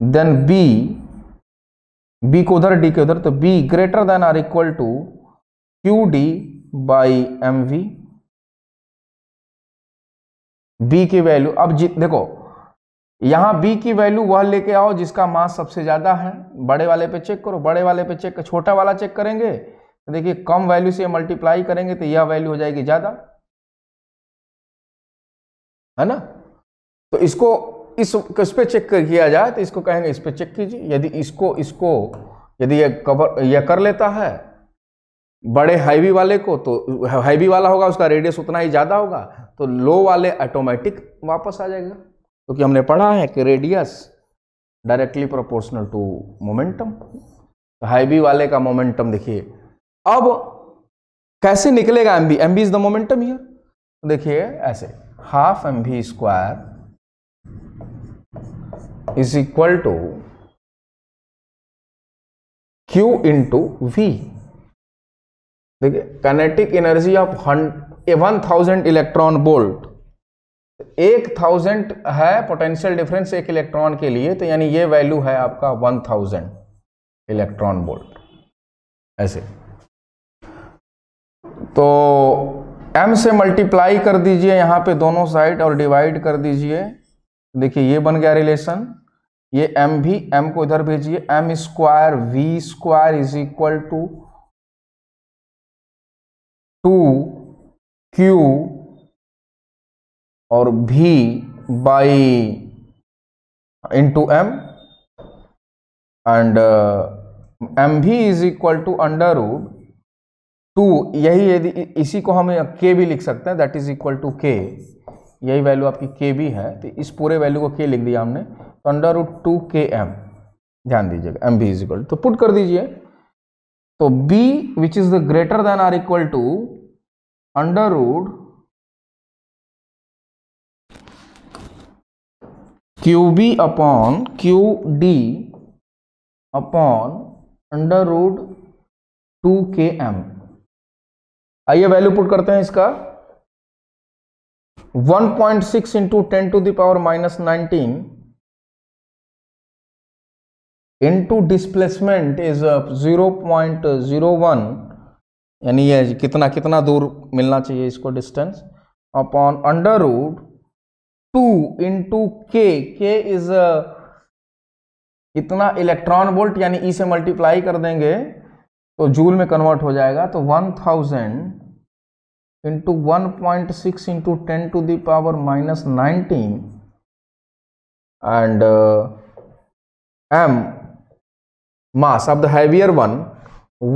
then b को उधर, d के उधर, तो b greater than R equal to qd by mv। b की वैल्यू, अब देखो यहां b की वैल्यू वह लेके आओ जिसका मास सबसे ज्यादा है, बड़े वाले पे चेक करो, बड़े वाले पे चेक, छोटा वाला चेक करेंगे तो देखिए कम वैल्यू से मल्टीप्लाई करेंगे तो यह वैल्यू हो जाएगी ज्यादा, है ना। तो इसको इस पे चेक किया जाए तो इसको कहेंगे इस पे चेक कीजिए, यदि इसको यदि ये कर लेता है बड़े हैवी वाले को, तो हैवी वाला होगा उसका रेडियस उतना ही ज्यादा होगा, तो लो वाले ऑटोमेटिक वापस आ जाएगा, क्योंकि हमने पढ़ा है कि radius directly proportional to momentum. तो हैवी वाले का मोमेंटम देखिए, अब कैसे निकलेगा mv, mv is the momentum here, देखिए ऐसे half mv square is equal to q into v। देखिए kinetic energy of 1000 electron volt, 1000 है पोटेंशियल डिफरेंस एक इलेक्ट्रॉन के लिए, तो यानी ये वैल्यू है आपका 1000 इलेक्ट्रॉन वोल्ट, ऐसे। तो m से मल्टीप्लाई कर दीजिए यहाँ पे दोनों साइड और डिवाइड कर दीजिए, देखिए ये बन गया रिलेशन, ये m भी, m को इधर भेजिए, m square v square is equal to 2q और v by into m, and mv is equal to under root 2, यही यदि इसी को हम k भी लिख सकते हैं, that is equal to k, यही वैल्यू आपकी k भी है, तो इस पूरे वैल्यू को k लिख दिया हमने, तो अंडर रूट 2km, ध्यान दीजिएगा mv इज इक्वल, तो पुट कर दीजिए, तो b which is the greater than R equal to under root qb upon qd upon under root 2km। आइए वैल्यू पुट करते हैं इसका, 1.6 into 10 to the power minus 19 into displacement is 0.01, यानी ये कितना दूर मिलना चाहिए इसको distance, upon under root 2 into k is इतना इलेक्ट्रॉन वोल्ट, यानी ई से मल्टीप्लाई कर देंगे तो जूल में कन्वर्ट हो जाएगा, तो 1000 into 1.6 into 10 to the power minus 19 and m mass of the heavier one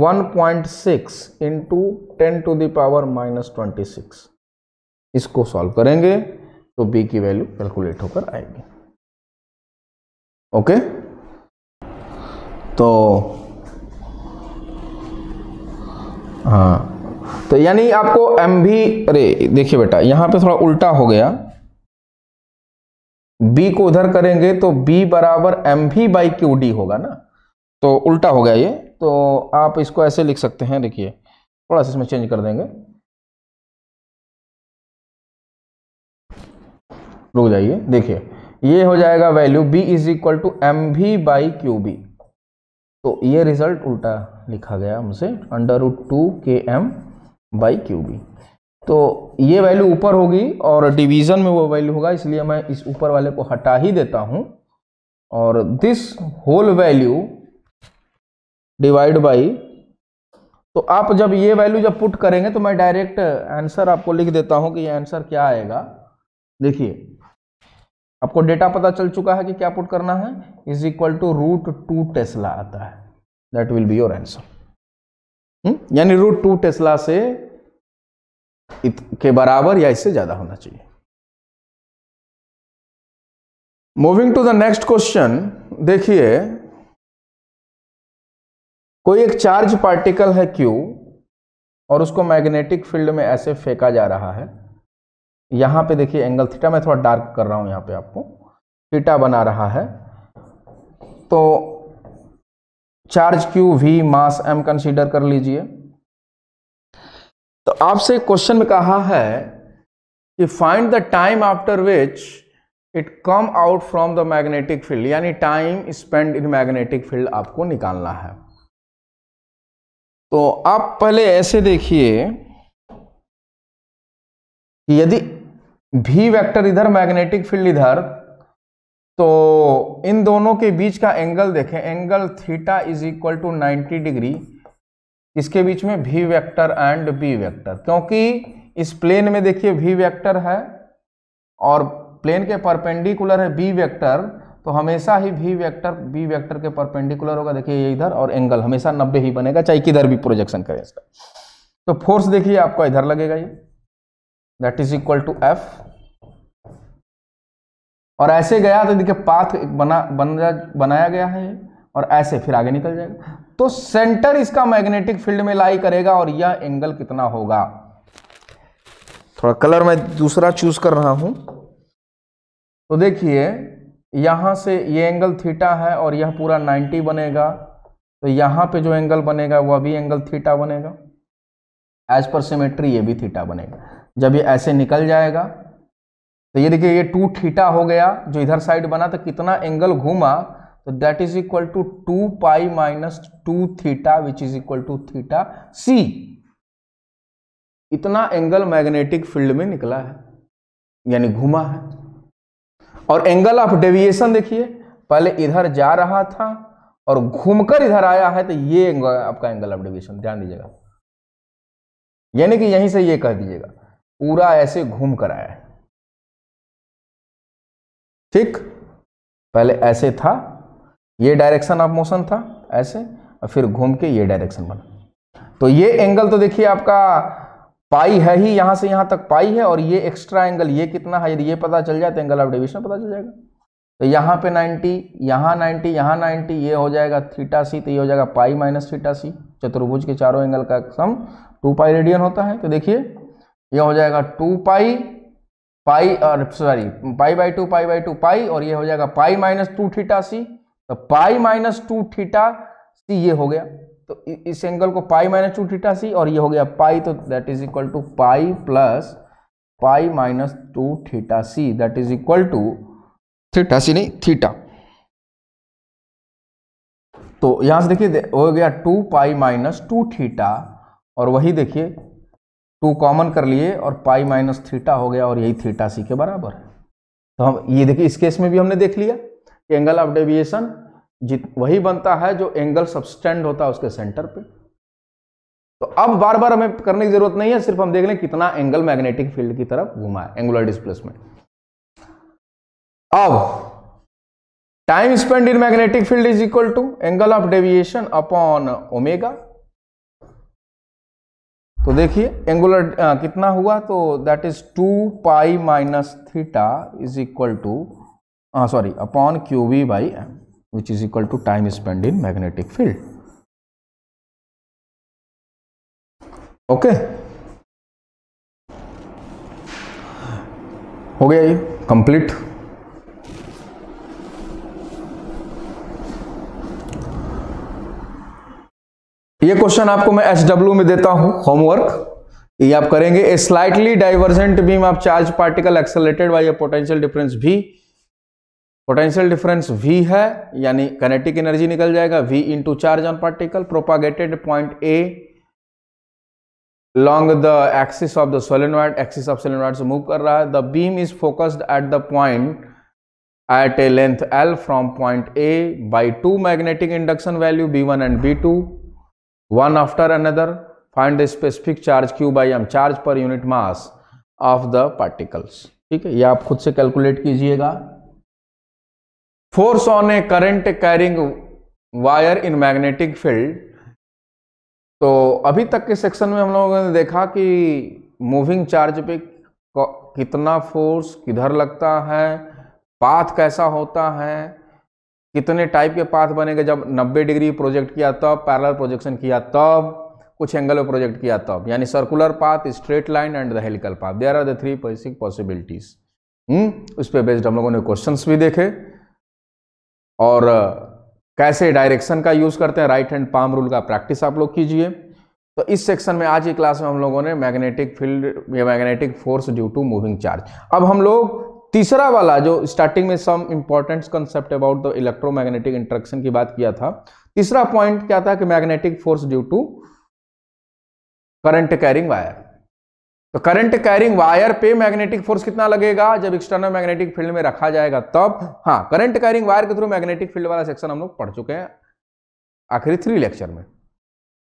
1.6 into 10 to the power minus 26। इसको सॉल्व करेंगे तो b की वैल्यू कैलकुलेट होकर आएगी। ओके, तो हाँ, तो यानी आपको mv, अरे देखिए बेटा यहाँ पे थोड़ा उल्टा हो गया, b को उधर करेंगे तो b बराबर mv बाई qd होगा ना, तो उल्टा हो गया ये, तो आप इसको ऐसे लिख सकते हैं, देखिए थोड़ा सा इसमें चेंज कर देंगे, रुक जाइए, देखिए ये हो जाएगा value b is equal to mv by qb, तो ये रिजल्ट उल्टा लिखा गया हमसे, under root 2km by qb। तो ये वैल्यू ऊपर होगी और डिवीजन में वो वैल्यू होगा, इसलिए मैं इस ऊपर वाले को हटा ही देता हूं, और this whole value divide by, तो आप जब ये वैल्यू जब पुट करेंगे तो मैं डायरेक्ट आंसर आपको लिख देता हूं कि ये आंसर क्या आएगा। देखिए आपको डेटा पता चल चुका है कि क्या पुट करना है, इज इक्वल टू √2 टेस्ला आता है, that will be your answer. यानी √2 टेस्ला से के बराबर या इससे ज्यादा होना चाहिए। Moving to the next question, देखिए कोई एक चार्ज पार्टिकल है Q और उसको मैग्नेटिक फील्ड में ऐसे फेंका जा रहा है। यहां पे देखिए एंगल थीटा, मैं थोड़ा डार्क कर रहा हूं यहां पे, आपको थीटा बना रहा है। तो charge Q, V, mass M consider कर लीजिए। तो आपसे क्वेश्चन में कहा है कि find the time after which it come out from the magnetic field, यानी time spend in magnetic field आपको निकालना है। तो आप पहले ऐसे देखिए कि यदि V वेक्टर इधर, मैग्नेटिक फील्ड इधर, तो इन दोनों के बीच का एंगल देखें, angle theta is equal to 90 degree, इसके बीच में V vector and B vector, क्योंकि इस प्लेन में देखिए V वेक्टर है और प्लेन के परपेंडिकुलर है B वेक्टर, तो हमेशा ही V वेक्टर B वेक्टर के परपेंडिकुलर होगा। देखिए ये इधर, और एंगल हमेशा 90 ही बनेगा, चाहे किधर भी प्रोजेक्शन करें इसका। तो फोर्स देखिए आपका इधर लगेगा, ये that is equal to F, और ऐसे गया तो देखिए पाथ बनाया गया है और ऐसे फिर आगे निकल जाएगा। तो सेंटर इसका मैग्नेटिक फील्ड में लाई करेगा और यह एंगल कितना होगा। थोड़ा कलर मैं दूसरा चूज कर रहा हूं। तो देखिए यहां से ये एंगल थीटा है और यह पूरा 90 बनेगा, तो यहां पे जो एंगल बनेगा वह भी एंगल थीटा बनेगा। एज पर सिमेट्री ये भी थीटा बनेगा। जब ये ऐसे निकल जाएगा तो ये देखिए ये 2 थीटा हो गया जो इधर साइड बना, तो कितना एंगल घूमा, तो that is equal to 2 pi minus 2 theta which is equal to theta C. इतना एंगल मैग्नेटिक फील्ड में निकला है, यानी घूमा है। और एंगल ऑफ डेविएशन देखिए, पहले इधर जा रहा था और घूमकर इधर आया है, तो ये आपका एंगल ऑफ डेविएशन, ध्यान दीजिएगा। यानी कि यहीं से ये कह दीजिएगा पूरा ऐसे घूम कर आया है, ठीक। पहले ऐसे था, ये डायरेक्शन ऑफ मोशन था ऐसे, और फिर घूम के ये डायरेक्शन बना। तो ये एंगल तो देखिए आपका पाई है ही, यहां से यहां तक पाई है, और ये एक्स्ट्रा एंगल ये कितना है, यदि ये पता चल जाए तो एंगल ऑफ डेविएशन पता चल जाएगा। तो यहाँ पे 90, यहाँ 90, यहाँ 90, ये हो जाएगा थीटा सी, तो ये हो जाएगा पाई माइनस थीटा सी। चतुर्भुज के चारों एंगल का सम 2 पाई रेडियन होता है। तो देखिए ये हो जाएगा 2 पाई, पाई और sorry pi by 2 pi by 2 पाई, और ये हो जाएगा पाई माइनस 2 थीटा सी। तो पाई माइनस 2 थीटा सी ये हो गया, तो इस एंगल को पाई माइनस 2 थीटा सी, और ये हो गया पाई, तो that is equal to pi plus pi minus 2 theta C, that is equal to theta C नहीं थीटा। तो यहां से देखिए हो गया 2 पाई माइनस 2 थीटा, और वही देखिए 2 कॉमन कर लिए और पाई माइनस थीटा हो गया, और यही थीटा सी के बराबर है। तो हम ये देखिए इस केस में भी हमने देख लिया कि एंगल ऑफ डेविएशन वही बनता है जो एंगल सबस्टेंड होता है उसके सेंटर पे। तो अब बार बार हमें करने की जरूरत नहीं है, सिर्फ हम देख लें कितना एंगल मैग्नेटिक फील्ड की तरफ घुमा है, एंगुलर डिस्प्लेसमेंट। अब time spend in magnetic field is equal to angle of deviation upon omega. तो देखिए एंगुलर कितना हुआ, तो that is 2 pi minus theta is equal to sorry upon QV by M, which is equal to time spent in magnetic field. Okay, हो गया ये कंप्लीट। ये क्वेश्चन आपको मैं SW में देता हूं होमवर्क, ये आप करेंगे। A slightly divergent beam of charge particle accelerated by a potential difference V। Potential difference V है, यानी काइनेटिक एनर्जी निकल जाएगा V into charge on particle propagated point A along the axis of the solenoid, axis of solenoid से मूव कर रहा है। The beam is focused at the point at a length L from point A by 2 magnetic induction value B1 and B2, one after another. Find the specific charge Q by M, charge per unit mass of the particles। ठीक है, ये आप खुद से कैलकुलेट कीजिएगा। Force on A current carrying wire in magnetic field. तो अभी तक के सेक्शन में हम लोगों ने देखा कि मूविंग चार्ज पे कितना फोर्स किधर लगता है, पाथ कैसा होता है, कितने टाइप के पाथ बनेंगे, जब 90 डिग्री प्रोजेक्ट किया तब, पैरेलल प्रोजेक्शन किया तब, कुछ एंगल में प्रोजेक्ट किया तब, यानी circular path, straight line and the helical path, there are the 3 basic possibilities. उस पर बेस्ड हम लोगों ने क्वेश्चंस भी देखे और कैसे डायरेक्शन का यूज करते हैं, राइट हैंड पाम रूल का प्रैक्टिस आप लोग कीजिए। तो इस सेक्शन में आज की क्लास में हम लोगों ने मैग्नेटिक फील्ड या magnetic force due to moving charge. अब हम लोग तीसरा वाला जो स्टार्टिंग में some important concept about the electromagnetic interaction की बात किया था, तीसरा पॉइंट क्या था कि magnetic force due to current carrying wire. तो करंट कैरिंग वायर पे मैग्नेटिक फोर्स कितना लगेगा जब एक्सटर्नल मैग्नेटिक फील्ड में रखा जाएगा तब। हाँ, करंट कैरिंग वायर के थ्रू मैग्नेटिक फील्ड वाला सेक्शन हम लोग पढ़ चुके हैं आखिरी 3 लेक्चर में।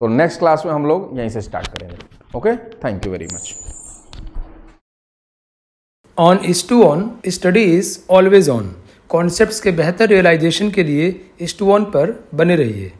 तो नेक्स्ट क्लास में हम लोग यहीं से स्टार्ट करेंगे। Okay, thank you very much. On is to on, study is always on. Concepts के बेहतर रियलाइजेशन के लिए इज टू ऑन पर बने रहिए।